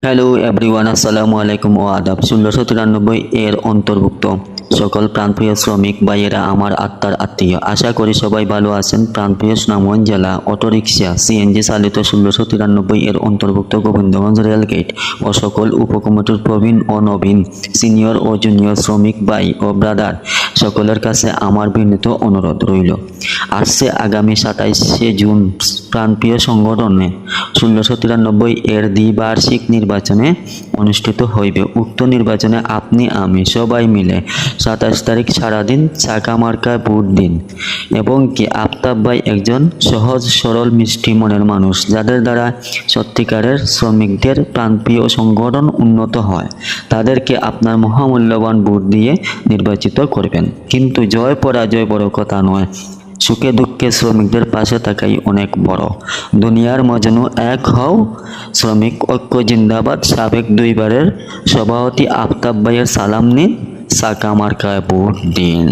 Hello everyone, আসসালামু আলাইকুম ও আদাব। 1693 এর অন্তর্ভুক্ত সকল প্রাণপ্রিয় শ্রমিক ভাইয়েরা আমার আত্মার আত্মীয়, আশা করি সবাই ভালো আছেন। প্রাণপ্রিয় সুনামগঞ্জ জেলা অটোরিকশা সিএনজি চালিত 1693 এর অন্তর্ভুক্ত গোবিন্দগঞ্জ রেলগেট ও সকল উপকমিটির প্রবীণ ও নবীন, সিনিয়র ও জুনিয়র শ্রমিক ভাই ও ব্রাদার সকলের কাছে আমার বিনীত অনুরোধ রইল। আসছে আগামী 27শে জুন প্রাণপ্রিয় সংগঠনে 1693 এর দ্বিবার্ষিক নির্বাচনে অনুষ্ঠিত হইবে। উক্ত নির্বাচনে আপনি আমি সবাই মিলে 27 তারিখ সারাদিন চাকা মার্কায় ভোট দিন। এবং কি আফতাব ভাই একজন সহজ সরল মিষ্টি মনের মানুষ, যাদের দ্বারা সত্যিকারের শ্রমিকদের প্রাণপ্রিয় সংগঠন উন্নত হয়। তাদেরকে আপনার মহামূল্যবান ভোট দিয়ে নির্বাচিত করবেন। কিন্তু জয় পরাজয় বড় কথা নয়, সুখে দুঃখে শ্রমিকদের পাশে থাকাই অনেক বড়। দুনিয়ার মজনু এক হও, শ্রমিক ঐক্য জিন্দাবাদ। সাবেক দুইবারের সভাপতি আফতাব ভাইয়ের সালাম নিন, চাকা মার্কায় ভোট দিন।